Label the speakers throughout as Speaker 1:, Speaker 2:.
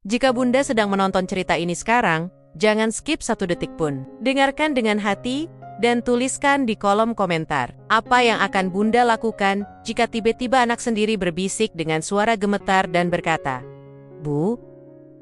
Speaker 1: Jika Bunda sedang menonton cerita ini sekarang, jangan skip satu detik pun. Dengarkan dengan hati dan tuliskan di kolom komentar. Apa yang akan Bunda lakukan jika tiba-tiba anak sendiri berbisik dengan suara gemetar dan berkata, "Bu,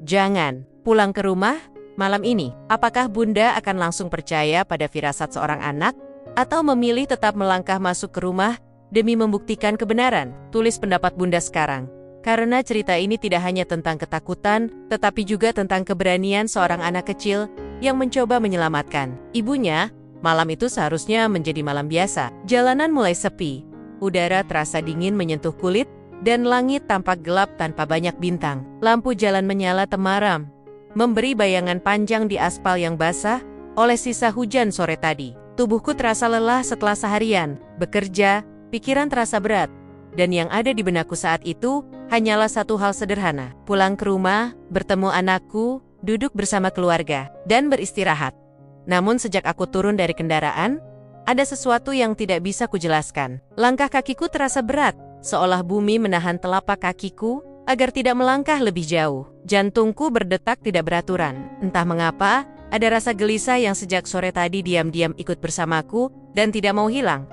Speaker 1: jangan pulang ke rumah malam ini." Apakah Bunda akan langsung percaya pada firasat seorang anak? Atau memilih tetap melangkah masuk ke rumah demi membuktikan kebenaran? Tulis pendapat Bunda sekarang. Karena cerita ini tidak hanya tentang ketakutan, tetapi juga tentang keberanian seorang anak kecil yang mencoba menyelamatkan ibunya. Malam itu seharusnya menjadi malam biasa. Jalanan mulai sepi, udara terasa dingin menyentuh kulit, dan langit tampak gelap tanpa banyak bintang. Lampu jalan menyala temaram, memberi bayangan panjang di aspal yang basah oleh sisa hujan sore tadi. Tubuhku terasa lelah setelah seharian bekerja, pikiran terasa berat, dan yang ada di benakku saat itu hanyalah satu hal sederhana: pulang ke rumah, bertemu anakku, duduk bersama keluarga, dan beristirahat. Namun sejak aku turun dari kendaraan, ada sesuatu yang tidak bisa kujelaskan. Langkah kakiku terasa berat, seolah bumi menahan telapak kakiku agar tidak melangkah lebih jauh. Jantungku berdetak tidak beraturan. Entah mengapa, ada rasa gelisah yang sejak sore tadi diam-diam ikut bersamaku dan tidak mau hilang.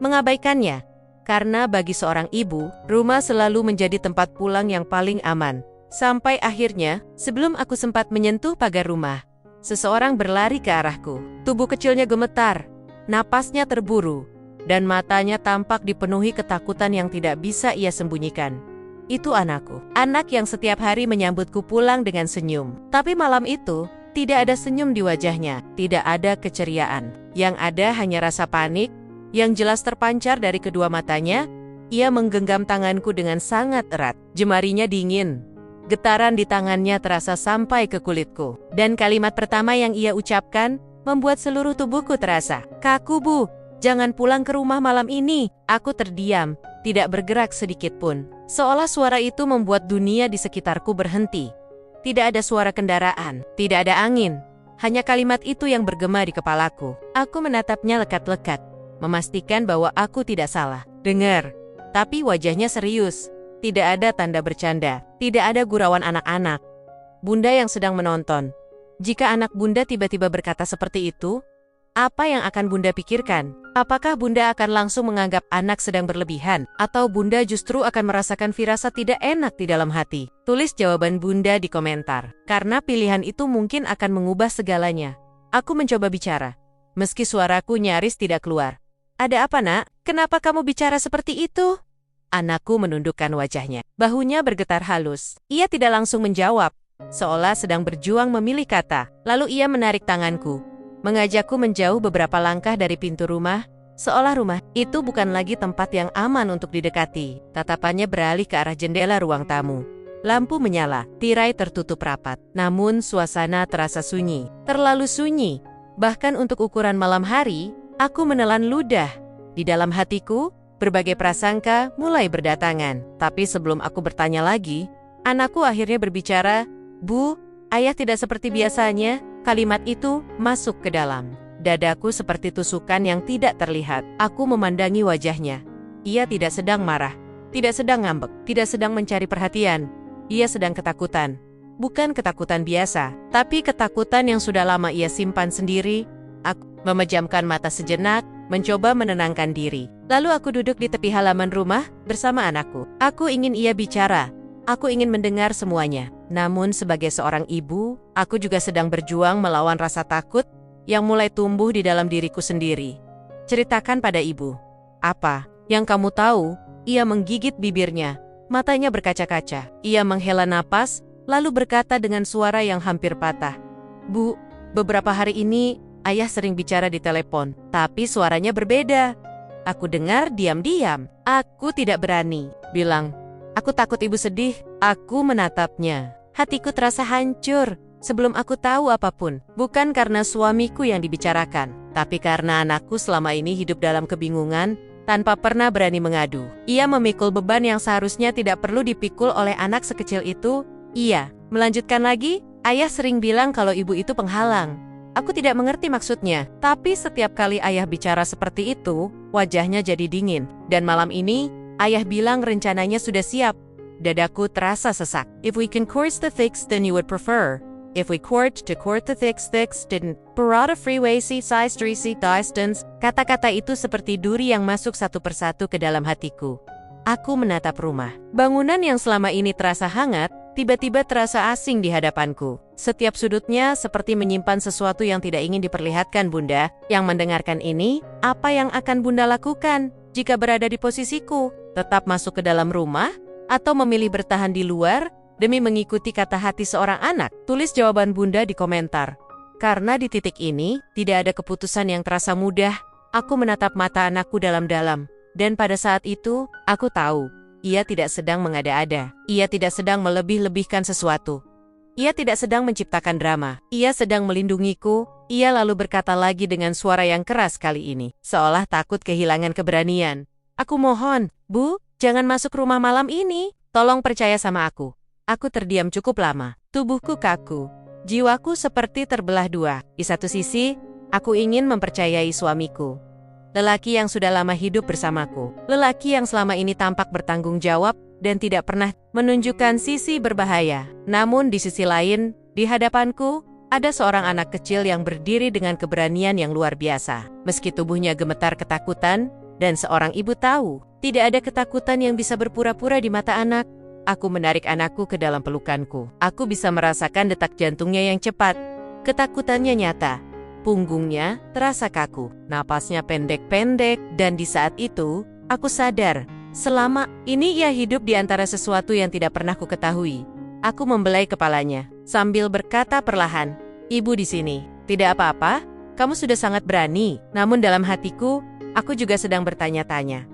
Speaker 1: Mengabaikannya. Karena bagi seorang ibu, rumah selalu menjadi tempat pulang yang paling aman. Sampai akhirnya, sebelum aku sempat menyentuh pagar rumah, seseorang berlari ke arahku. Tubuh kecilnya gemetar, napasnya terburu, dan matanya tampak dipenuhi ketakutan yang tidak bisa ia sembunyikan. Itu anakku. Anak yang setiap hari menyambutku pulang dengan senyum. Tapi malam itu, tidak ada senyum di wajahnya, tidak ada keceriaan. Yang ada hanya rasa panik, yang jelas terpancar dari kedua matanya. Ia menggenggam tanganku dengan sangat erat. Jemarinya dingin. Getaran di tangannya terasa sampai ke kulitku. Dan kalimat pertama yang ia ucapkan membuat seluruh tubuhku terasa kaku. "Bu, jangan pulang ke rumah malam ini." Aku terdiam, tidak bergerak sedikit pun. Seolah suara itu membuat dunia di sekitarku berhenti. Tidak ada suara kendaraan, tidak ada angin. Hanya kalimat itu yang bergema di kepalaku. Aku menatapnya lekat-lekat, memastikan bahwa aku tidak salah dengar. Tapi wajahnya serius. Tidak ada tanda bercanda, tidak ada gurauan anak-anak. Bunda yang sedang menonton, jika anak Bunda tiba-tiba berkata seperti itu, apa yang akan Bunda pikirkan? Apakah Bunda akan langsung menganggap anak sedang berlebihan? Atau Bunda justru akan merasakan firasat tidak enak di dalam hati? Tulis jawaban Bunda di komentar, karena pilihan itu mungkin akan mengubah segalanya. Aku mencoba bicara, meski suaraku nyaris tidak keluar. "Ada apa, Nak? Kenapa kamu bicara seperti itu?" Anakku menundukkan wajahnya. Bahunya bergetar halus. Ia tidak langsung menjawab, seolah sedang berjuang memilih kata. Lalu ia menarik tanganku, mengajakku menjauh beberapa langkah dari pintu rumah, seolah rumah itu bukan lagi tempat yang aman untuk didekati. Tatapannya beralih ke arah jendela ruang tamu. Lampu menyala, tirai tertutup rapat. Namun suasana terasa sunyi, terlalu sunyi. Bahkan untuk ukuran malam hari, aku menelan ludah. Di dalam hatiku, berbagai prasangka mulai berdatangan. Tapi sebelum aku bertanya lagi, anakku akhirnya berbicara. "Bu, ayah tidak seperti biasanya." Kalimat itu masuk ke dalam dadaku seperti tusukan yang tidak terlihat. Aku memandangi wajahnya. Ia tidak sedang marah, tidak sedang ngambek, tidak sedang mencari perhatian. Ia sedang ketakutan. Bukan ketakutan biasa, tapi ketakutan yang sudah lama ia simpan sendiri. Aku memejamkan mata sejenak, mencoba menenangkan diri. Lalu aku duduk di tepi halaman rumah bersama anakku. Aku ingin ia bicara. Aku ingin mendengar semuanya. Namun sebagai seorang ibu, aku juga sedang berjuang melawan rasa takut yang mulai tumbuh di dalam diriku sendiri. "Ceritakan pada ibu." "Apa yang kamu tahu?" Ia menggigit bibirnya. Matanya berkaca-kaca. Ia menghela napas, lalu berkata dengan suara yang hampir patah, "Bu, beberapa hari ini ayah sering bicara di telepon, tapi suaranya berbeda." Aku dengar diam-diam. Aku tidak berani bilang, "Aku takut ibu sedih." Aku menatapnya. Hatiku terasa hancur sebelum aku tahu apapun. Bukan karena suamiku yang dibicarakan, tapi karena anakku selama ini hidup dalam kebingungan tanpa pernah berani mengadu. Ia memikul beban yang seharusnya tidak perlu dipikul oleh anak sekecil itu. Ia melanjutkan lagi, "Ayah sering bilang kalau ibu itu penghalang." Aku tidak mengerti maksudnya, tapi setiap kali ayah bicara seperti itu, wajahnya jadi dingin. Dan malam ini, ayah bilang rencananya sudah siap. Dadaku terasa sesak. If we can court the thicks, then you would prefer. If we court the thicks didn't. Parada freeway size 3 distance. Kata-kata itu seperti duri yang masuk satu persatu ke dalam hatiku. Aku menatap rumah. Bangunan yang selama ini terasa hangat, tiba-tiba terasa asing di hadapanku. Setiap sudutnya seperti menyimpan sesuatu yang tidak ingin diperlihatkan, Bunda. Yang mendengarkan ini, apa yang akan Bunda lakukan jika berada di posisiku? Tetap masuk ke dalam rumah? Atau memilih bertahan di luar demi mengikuti kata hati seorang anak? Tulis jawaban Bunda di komentar. Karena di titik ini, tidak ada keputusan yang terasa mudah. Aku menatap mata anakku dalam-dalam. Dan pada saat itu, aku tahu, ia tidak sedang mengada-ada. Ia tidak sedang melebih-lebihkan sesuatu. Ia tidak sedang menciptakan drama. Ia sedang melindungiku. Ia lalu berkata lagi dengan suara yang keras kali ini, seolah takut kehilangan keberanian. Aku mohon, Bu, jangan masuk rumah malam ini. Tolong percaya sama aku. Aku terdiam cukup lama. Tubuhku kaku. Jiwaku seperti terbelah dua. Di satu sisi, aku ingin mempercayai suamiku. Lelaki yang sudah lama hidup bersamaku. Lelaki yang selama ini tampak bertanggung jawab dan tidak pernah menunjukkan sisi berbahaya. Namun di sisi lain, di hadapanku, ada seorang anak kecil yang berdiri dengan keberanian yang luar biasa. Meski tubuhnya gemetar ketakutan, dan seorang ibu tahu, tidak ada ketakutan yang bisa berpura-pura di mata anak. Aku menarik anakku ke dalam pelukanku. Aku bisa merasakan detak jantungnya yang cepat. Ketakutannya nyata. Punggungnya terasa kaku, napasnya pendek-pendek, dan di saat itu, aku sadar, selama ini ia hidup di antara sesuatu yang tidak pernah ku ketahui. Aku membelai kepalanya, sambil berkata perlahan, "Ibu di sini, tidak apa-apa, kamu sudah sangat berani." Namun dalam hatiku, aku juga sedang bertanya-tanya.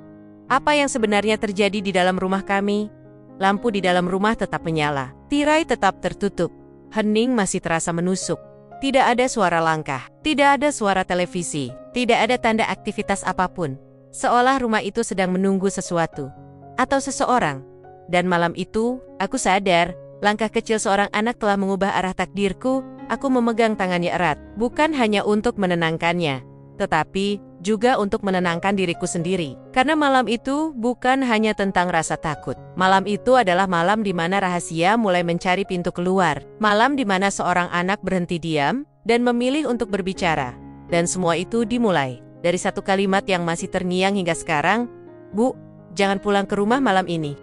Speaker 1: Apa yang sebenarnya terjadi di dalam rumah kami? Lampu di dalam rumah tetap menyala, tirai tetap tertutup, hening masih terasa menusuk. Tidak ada suara langkah, tidak ada suara televisi, tidak ada tanda aktivitas apapun. Seolah rumah itu sedang menunggu sesuatu atau seseorang. Dan malam itu, aku sadar, langkah kecil seorang anak telah mengubah arah takdirku. Aku memegang tangannya erat, bukan hanya untuk menenangkannya, tetapi juga untuk menenangkan diriku sendiri. Karena malam itu bukan hanya tentang rasa takut. Malam itu adalah malam di mana rahasia mulai mencari pintu keluar. Malam di mana seorang anak berhenti diam dan memilih untuk berbicara. Dan semua itu dimulai dari satu kalimat yang masih terngiang hingga sekarang, "Bu, jangan pulang ke rumah malam ini."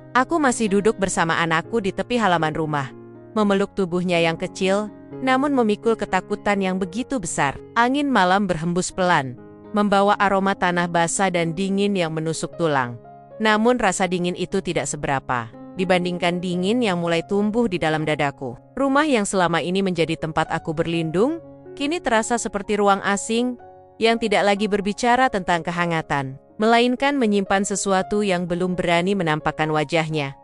Speaker 1: Aku masih duduk bersama anakku di tepi halaman rumah, memeluk tubuhnya yang kecil, namun memikul ketakutan yang begitu besar. Angin malam berhembus pelan, membawa aroma tanah basah dan dingin yang menusuk tulang. Namun rasa dingin itu tidak seberapa dibandingkan dingin yang mulai tumbuh di dalam dadaku. Rumah yang selama ini menjadi tempat aku berlindung, kini terasa seperti ruang asing yang tidak lagi berbicara tentang kehangatan, melainkan menyimpan sesuatu yang belum berani menampakkan wajahnya.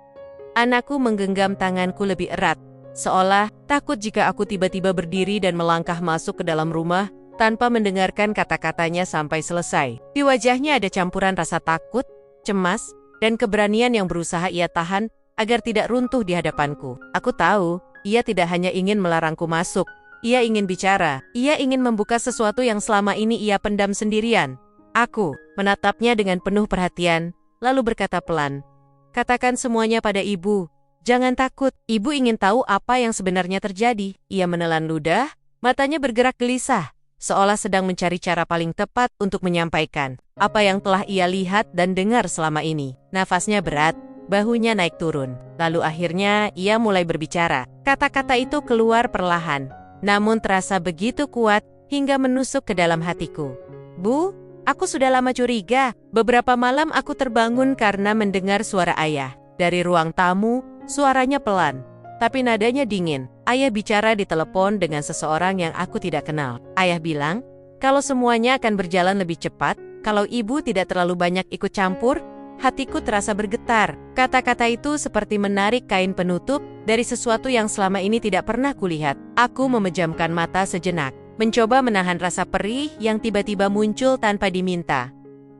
Speaker 1: Anakku menggenggam tanganku lebih erat, seolah takut jika aku tiba-tiba berdiri dan melangkah masuk ke dalam rumah tanpa mendengarkan kata-katanya sampai selesai. Di wajahnya ada campuran rasa takut, cemas, dan keberanian yang berusaha ia tahan agar tidak runtuh di hadapanku. Aku tahu, ia tidak hanya ingin melarangku masuk, ia ingin bicara, ia ingin membuka sesuatu yang selama ini ia pendam sendirian. Aku menatapnya dengan penuh perhatian, lalu berkata pelan, "Katakan semuanya pada ibu. Jangan takut, ibu ingin tahu apa yang sebenarnya terjadi." Ia menelan ludah, matanya bergerak gelisah, seolah sedang mencari cara paling tepat untuk menyampaikan apa yang telah ia lihat dan dengar selama ini. Nafasnya berat, bahunya naik turun. Lalu akhirnya ia mulai berbicara. Kata-kata itu keluar perlahan, namun terasa begitu kuat hingga menusuk ke dalam hatiku. "Bu, aku sudah lama curiga. Beberapa malam aku terbangun karena mendengar suara ayah. Dari ruang tamu, suaranya pelan, tapi nadanya dingin. Ayah bicara di telepon dengan seseorang yang aku tidak kenal. Ayah bilang, kalau semuanya akan berjalan lebih cepat, kalau ibu tidak terlalu banyak ikut campur." Hatiku terasa bergetar. Kata-kata itu seperti menarik kain penutup dari sesuatu yang selama ini tidak pernah kulihat. Aku memejamkan mata sejenak, mencoba menahan rasa perih yang tiba-tiba muncul tanpa diminta.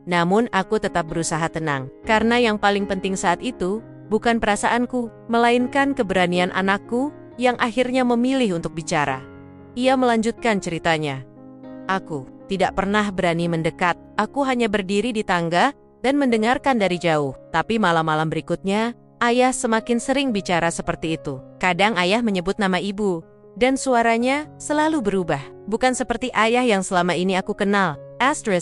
Speaker 1: Namun aku tetap berusaha tenang, karena yang paling penting saat itu bukan perasaanku, melainkan keberanian anakku yang akhirnya memilih untuk bicara. Ia melanjutkan ceritanya. Aku tidak pernah berani mendekat. Aku hanya berdiri di tangga dan mendengarkan dari jauh. Tapi malam-malam berikutnya, ayah semakin sering bicara seperti itu. Kadang ayah menyebut nama ibu, dan suaranya selalu berubah. Bukan seperti ayah yang selama ini aku kenal.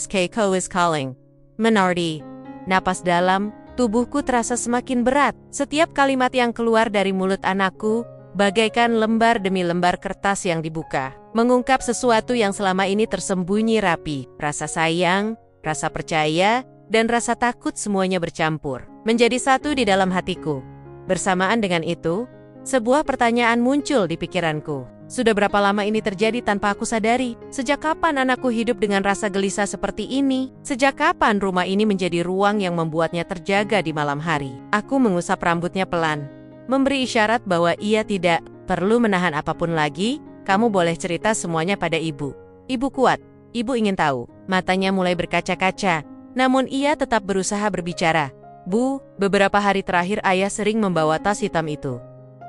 Speaker 1: Keiko is calling. Minardi. Napas dalam, tubuhku terasa semakin berat. Setiap kalimat yang keluar dari mulut anakku, bagaikan lembar demi lembar kertas yang dibuka. Mengungkap sesuatu yang selama ini tersembunyi rapi. Rasa sayang, rasa percaya, dan rasa takut semuanya bercampur. Menjadi satu di dalam hatiku. Bersamaan dengan itu, sebuah pertanyaan muncul di pikiranku. Sudah berapa lama ini terjadi tanpa aku sadari? Sejak kapan anakku hidup dengan rasa gelisah seperti ini? Sejak kapan rumah ini menjadi ruang yang membuatnya terjaga di malam hari? Aku mengusap rambutnya pelan, memberi isyarat bahwa ia tidak perlu menahan apapun lagi. Kamu boleh cerita semuanya pada ibu. Ibu kuat, ibu ingin tahu. Matanya mulai berkaca-kaca, namun ia tetap berusaha berbicara. Bu, beberapa hari terakhir ayah sering membawa tas hitam itu.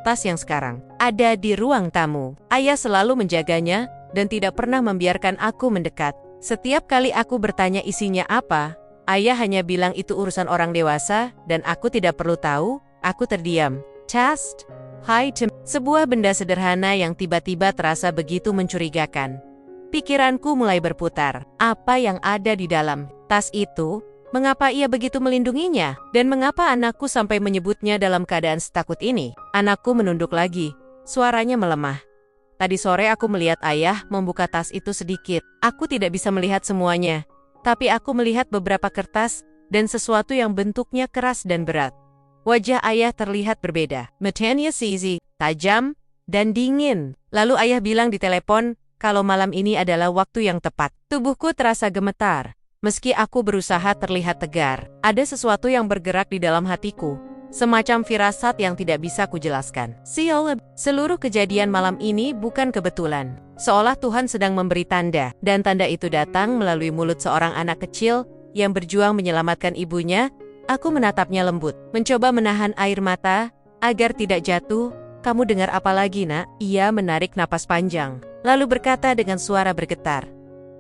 Speaker 1: Tas yang sekarang ada di ruang tamu. Ayah selalu menjaganya dan tidak pernah membiarkan aku mendekat. Setiap kali aku bertanya isinya apa, ayah hanya bilang itu urusan orang dewasa dan aku tidak perlu tahu. Aku terdiam. Chest, height, sebuah benda sederhana yang tiba-tiba terasa begitu mencurigakan. Pikiranku mulai berputar. Apa yang ada di dalam tas itu? Mengapa ia begitu melindunginya? Dan mengapa anakku sampai menyebutnya dalam keadaan setakut ini? Anakku menunduk lagi. Suaranya melemah. Tadi sore aku melihat ayah membuka tas itu sedikit. Aku tidak bisa melihat semuanya. Tapi aku melihat beberapa kertas dan sesuatu yang bentuknya keras dan berat. Wajah ayah terlihat berbeda. Matanya sizi, tajam, dan dingin. Lalu ayah bilang di telepon kalau malam ini adalah waktu yang tepat. Tubuhku terasa gemetar. Meski aku berusaha terlihat tegar, ada sesuatu yang bergerak di dalam hatiku. Semacam firasat yang tidak bisa kujelaskan. Seluruh kejadian malam ini bukan kebetulan. Seolah Tuhan sedang memberi tanda, dan tanda itu datang melalui mulut seorang anak kecil yang berjuang menyelamatkan ibunya. Aku menatapnya lembut, mencoba menahan air mata agar tidak jatuh. Kamu dengar apa lagi, nak? Ia menarik napas panjang, lalu berkata dengan suara bergetar.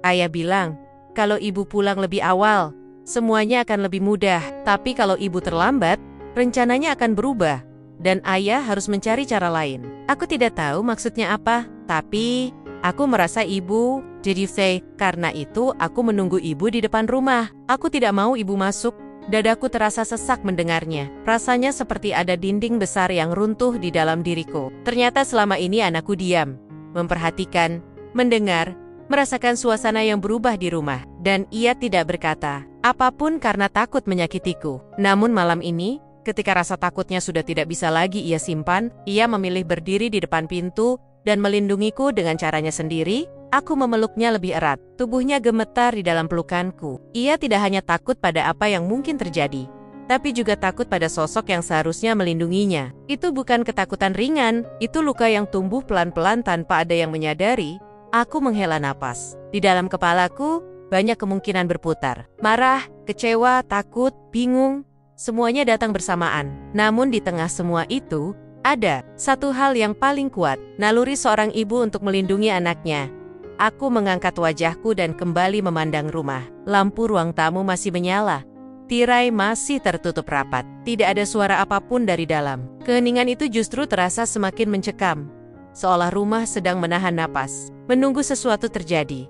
Speaker 1: Ayah bilang, kalau ibu pulang lebih awal, semuanya akan lebih mudah. Tapi kalau ibu terlambat, rencananya akan berubah. Dan ayah harus mencari cara lain. Aku tidak tahu maksudnya apa, tapi aku merasa ibu. Did you say? Karena itu aku menunggu ibu di depan rumah. Aku tidak mau ibu masuk. Dadaku terasa sesak mendengarnya. Rasanya seperti ada dinding besar yang runtuh di dalam diriku. Ternyata selama ini anakku diam, memperhatikan, mendengar, merasakan suasana yang berubah di rumah, dan ia tidak berkata apapun karena takut menyakitiku. Namun malam ini, ketika rasa takutnya sudah tidak bisa lagi ia simpan, ia memilih berdiri di depan pintu dan melindungiku dengan caranya sendiri. Aku memeluknya lebih erat. Tubuhnya gemetar di dalam pelukanku. Ia tidak hanya takut pada apa yang mungkin terjadi, tapi juga takut pada sosok yang seharusnya melindunginya. Itu bukan ketakutan ringan, itu luka yang tumbuh pelan-pelan tanpa ada yang menyadari. Aku menghela napas. Di dalam kepalaku, banyak kemungkinan berputar. Marah, kecewa, takut, bingung, semuanya datang bersamaan. Namun di tengah semua itu, ada satu hal yang paling kuat, naluri seorang ibu untuk melindungi anaknya. Aku mengangkat wajahku dan kembali memandang rumah. Lampu ruang tamu masih menyala. Tirai masih tertutup rapat. Tidak ada suara apapun dari dalam. Keheningan itu justru terasa semakin mencekam. Seolah rumah sedang menahan napas, menunggu sesuatu terjadi.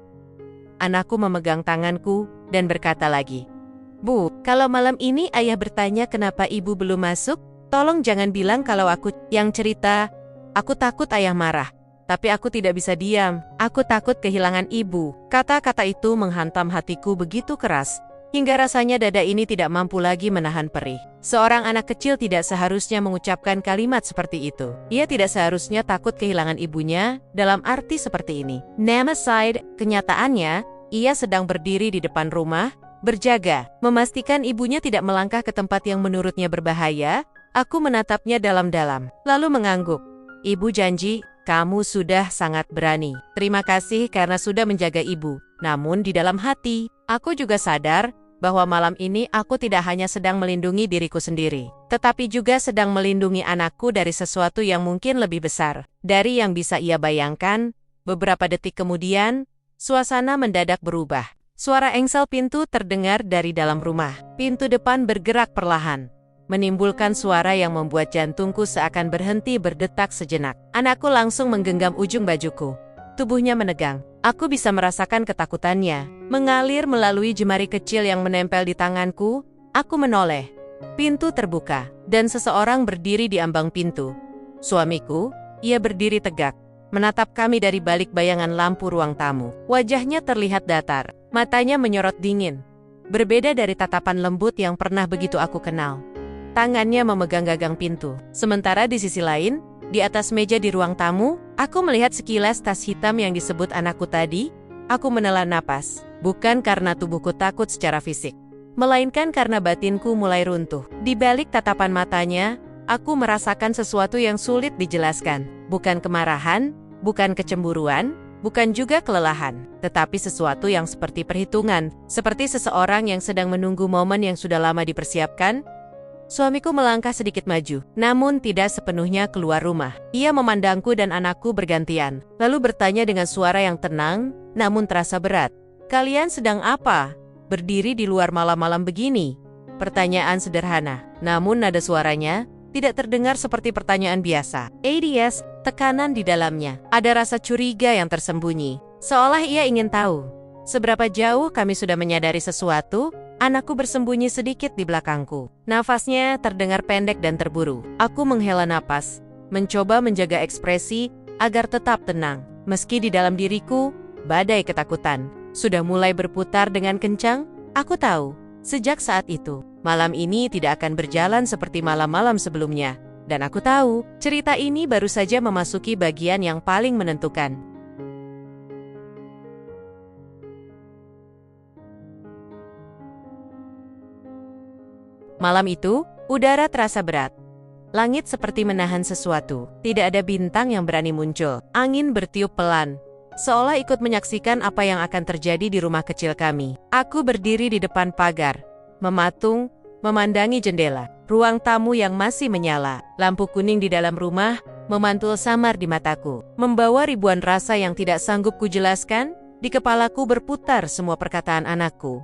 Speaker 1: Anakku memegang tanganku dan berkata lagi, Bu, kalau malam ini ayah bertanya kenapa ibu belum masuk, tolong jangan bilang kalau aku yang cerita. Aku takut ayah marah, tapi aku tidak bisa diam. Aku takut kehilangan ibu. Kata-kata itu menghantam hatiku begitu keras, hingga rasanya dada ini tidak mampu lagi menahan perih. Seorang anak kecil tidak seharusnya mengucapkan kalimat seperti itu. Ia tidak seharusnya takut kehilangan ibunya dalam arti seperti ini. Aside, kenyataannya, ia sedang berdiri di depan rumah, berjaga, memastikan ibunya tidak melangkah ke tempat yang menurutnya berbahaya. Aku menatapnya dalam-dalam, lalu mengangguk. Ibu janji, kamu sudah sangat berani. Terima kasih karena sudah menjaga ibu. Namun di dalam hati, aku juga sadar bahwa malam ini aku tidak hanya sedang melindungi diriku sendiri, tetapi juga sedang melindungi anakku dari sesuatu yang mungkin lebih besar dari yang bisa ia bayangkan. Beberapa detik kemudian, Suasana mendadak berubah. Suara engsel pintu terdengar dari dalam rumah. Pintu depan bergerak perlahan, menimbulkan suara yang membuat jantungku seakan berhenti berdetak sejenak. Anakku langsung menggenggam ujung bajuku. Tubuhnya menegang. Aku bisa merasakan ketakutannya mengalir melalui jemari kecil yang menempel di tanganku. Aku menoleh. Pintu terbuka, dan seseorang berdiri di ambang pintu. Suamiku, ia berdiri tegak, menatap kami dari balik bayangan lampu ruang tamu. Wajahnya terlihat datar, matanya menyorot dingin. Berbeda dari tatapan lembut yang pernah begitu aku kenal. Tangannya memegang gagang pintu. Sementara di sisi lain, di atas meja di ruang tamu, aku melihat sekilas tas hitam yang disebut anakku tadi. Aku menela napas, bukan karena tubuhku takut secara fisik, melainkan karena batinku mulai runtuh. Di balik tatapan matanya, aku merasakan sesuatu yang sulit dijelaskan. Bukan kemarahan, bukan kecemburuan, bukan juga kelelahan, tetapi sesuatu yang seperti perhitungan, seperti seseorang yang sedang menunggu momen yang sudah lama dipersiapkan. Suamiku melangkah sedikit maju, namun tidak sepenuhnya keluar rumah. Ia memandangku dan anakku bergantian, lalu bertanya dengan suara yang tenang, namun terasa berat. "Kalian sedang apa? Berdiri di luar malam-malam begini?" Pertanyaan sederhana, namun nada suaranya tidak terdengar seperti pertanyaan biasa. ADS, tekanan di dalamnya. Ada rasa curiga yang tersembunyi, seolah ia ingin tahu seberapa jauh kami sudah menyadari sesuatu. Anakku bersembunyi sedikit di belakangku. Nafasnya terdengar pendek dan terburu. Aku menghela napas, mencoba menjaga ekspresi agar tetap tenang. Meski di dalam diriku, badai ketakutan sudah mulai berputar dengan kencang. Aku tahu, sejak saat itu, malam ini tidak akan berjalan seperti malam-malam sebelumnya. Dan aku tahu, cerita ini baru saja memasuki bagian yang paling menentukan. Malam itu, udara terasa berat. Langit seperti menahan sesuatu. Tidak ada bintang yang berani muncul. Angin bertiup pelan, seolah ikut menyaksikan apa yang akan terjadi di rumah kecil kami. Aku berdiri di depan pagar, mematung, memandangi jendela. Ruang tamu yang masih menyala. Lampu kuning di dalam rumah memantul samar di mataku, membawa ribuan rasa yang tidak sanggup kujelaskan. Di kepalaku berputar semua perkataan anakku.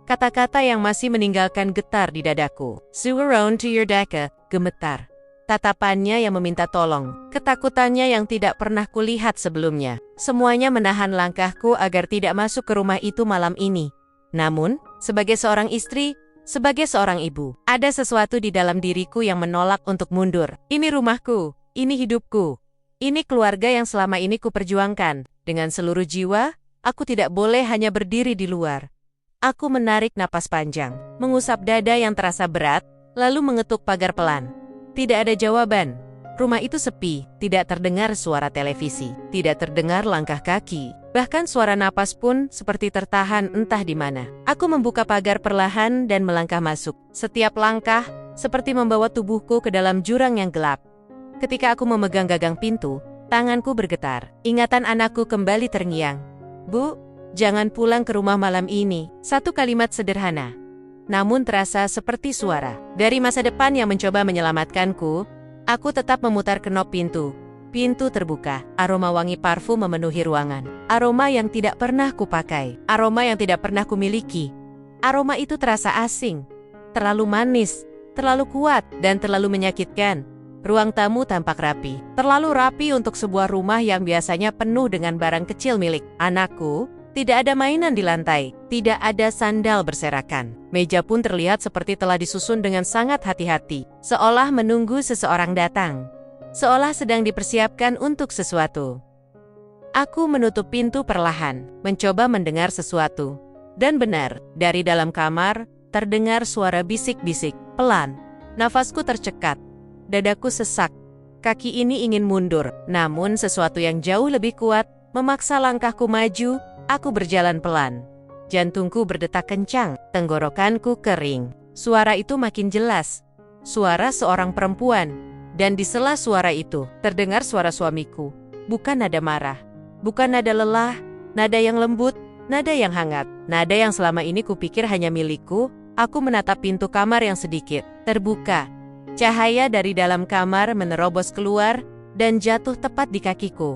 Speaker 1: Kata-kata yang masih meninggalkan getar di dadaku. "So around to your Daka," gemetar. Tatapannya yang meminta tolong, ketakutannya yang tidak pernah kulihat sebelumnya. Semuanya menahan langkahku agar tidak masuk ke rumah itu malam ini. Namun, sebagai seorang istri, sebagai seorang ibu, ada sesuatu di dalam diriku yang menolak untuk mundur. Ini rumahku, ini hidupku, ini keluarga yang selama ini kuperjuangkan. Dengan seluruh jiwa, aku tidak boleh hanya berdiri di luar. Aku menarik napas panjang, mengusap dada yang terasa berat, lalu mengetuk pagar pelan. Tidak ada jawaban. Rumah itu sepi, tidak terdengar suara televisi, tidak terdengar langkah kaki, bahkan suara napas pun seperti tertahan entah di mana. Aku membuka pagar perlahan dan melangkah masuk. Setiap langkah seperti membawa tubuhku ke dalam jurang yang gelap. Ketika aku memegang gagang pintu, tanganku bergetar. Ingatan anakku kembali terngiang. "Bu, jangan pulang ke rumah malam ini." Satu kalimat sederhana, namun terasa seperti suara dari masa depan yang mencoba menyelamatkanku. Aku tetap memutar kenop pintu. Pintu terbuka. Aroma wangi parfum memenuhi ruangan. Aroma yang tidak pernah kupakai. Aroma yang tidak pernah kumiliki. Aroma itu terasa asing, terlalu manis, terlalu kuat, dan terlalu menyakitkan. Ruang tamu tampak rapi. Terlalu rapi untuk sebuah rumah yang biasanya penuh dengan barang kecil milik anakku. Tidak ada mainan di lantai, tidak ada sandal berserakan. Meja pun terlihat seperti telah disusun dengan sangat hati-hati, seolah menunggu seseorang datang, seolah sedang dipersiapkan untuk sesuatu. Aku menutup pintu perlahan, mencoba mendengar sesuatu. Dan benar, dari dalam kamar, terdengar suara bisik-bisik, pelan. Nafasku tercekat, dadaku sesak. Kaki ini ingin mundur, namun sesuatu yang jauh lebih kuat memaksa langkahku maju. Aku berjalan pelan. Jantungku berdetak kencang, tenggorokanku kering. Suara itu makin jelas. Suara seorang perempuan. Dan di sela suara itu, terdengar suara suamiku. Bukan nada marah, bukan nada lelah, nada yang lembut, nada yang hangat. Nada yang selama ini kupikir hanya milikku. Aku menatap pintu kamar yang sedikit terbuka. Cahaya dari dalam kamar menerobos keluar dan jatuh tepat di kakiku.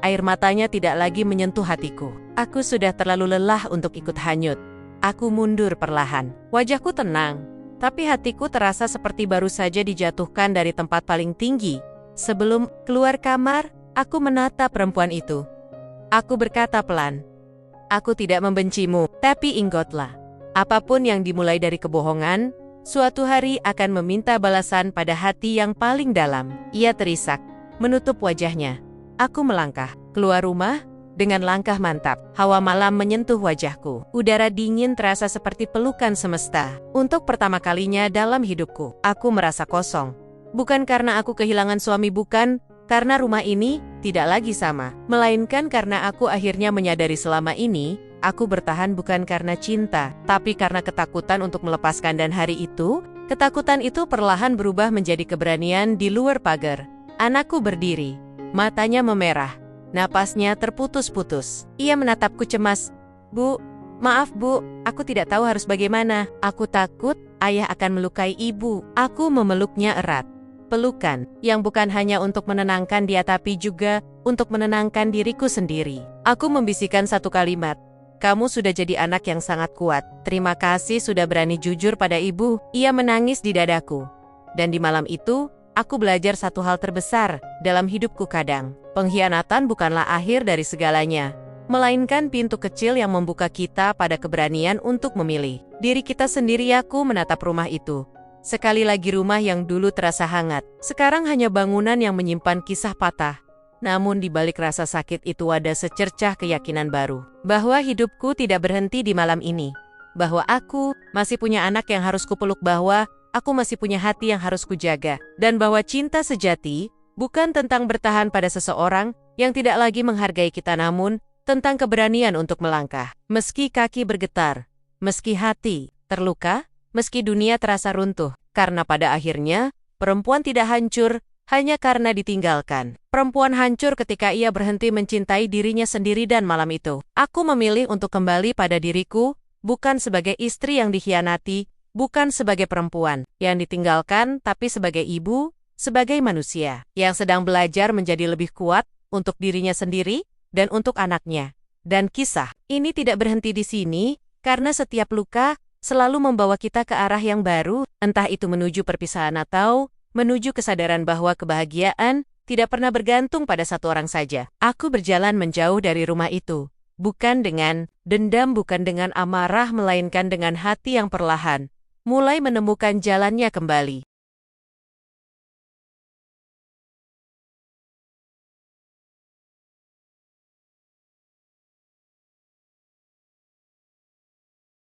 Speaker 1: Air matanya tidak lagi menyentuh hatiku. Aku sudah terlalu lelah untuk ikut hanyut. Aku mundur perlahan. Wajahku tenang, tapi hatiku terasa seperti baru saja dijatuhkan dari tempat paling tinggi. Sebelum keluar kamar, aku menatap perempuan itu. Aku berkata pelan, "Aku tidak membencimu, tapi ingatlah, apapun yang dimulai dari kebohongan, suatu hari akan meminta balasan pada hati yang paling dalam." Ia terisak, menutup wajahnya. Aku melangkah keluar rumah dengan langkah mantap. Hawa malam menyentuh wajahku. Udara dingin terasa seperti pelukan semesta. Untuk pertama kalinya dalam hidupku, aku merasa kosong. Bukan karena aku kehilangan suami, bukan karena rumah ini tidak lagi sama, melainkan karena aku akhirnya menyadari selama ini, aku bertahan bukan karena cinta, tapi karena ketakutan untuk melepaskan. Dan hari itu, ketakutan itu perlahan berubah menjadi keberanian di luar pagar. Anakku berdiri, matanya memerah, napasnya terputus-putus. Ia menatapku cemas. "Bu, maaf bu, aku tidak tahu harus bagaimana. Aku takut ayah akan melukai ibu." Aku memeluknya erat. Pelukan yang bukan hanya untuk menenangkan dia tapi juga untuk menenangkan diriku sendiri. Aku membisikkan satu kalimat, "Kamu sudah jadi anak yang sangat kuat. Terima kasih sudah berani jujur pada ibu." Ia menangis di dadaku. Dan di malam itu, aku belajar satu hal terbesar dalam hidupku kadang. Pengkhianatan bukanlah akhir dari segalanya, melainkan pintu kecil yang membuka kita pada keberanian untuk memilih diri kita sendiri. Aku menatap rumah itu. Sekali lagi rumah yang dulu terasa hangat, sekarang hanya bangunan yang menyimpan kisah patah. Namun di balik rasa sakit itu ada secercah keyakinan baru, bahwa hidupku tidak berhenti di malam ini, bahwa aku masih punya anak yang harus kupeluk, bahwa aku masih punya hati yang harus kujaga, dan bahwa cinta sejati bukan tentang bertahan pada seseorang yang tidak lagi menghargai kita, namun tentang keberanian untuk melangkah. Meski kaki bergetar, meski hati terluka, meski dunia terasa runtuh, karena pada akhirnya, perempuan tidak hancur hanya karena ditinggalkan. Perempuan hancur ketika ia berhenti mencintai dirinya sendiri. Dan malam itu, aku memilih untuk kembali pada diriku, bukan sebagai istri yang dikhianati, bukan sebagai perempuan yang ditinggalkan, tapi sebagai ibu, sebagai manusia yang sedang belajar menjadi lebih kuat untuk dirinya sendiri dan untuk anaknya. Dan kisah ini tidak berhenti di sini, karena setiap luka selalu membawa kita ke arah yang baru, entah itu menuju perpisahan atau menuju kesadaran bahwa kebahagiaan tidak pernah bergantung pada satu orang saja. Aku berjalan menjauh dari rumah itu, bukan dengan dendam, bukan dengan amarah, melainkan dengan hati yang perlahan mulai menemukan jalannya kembali.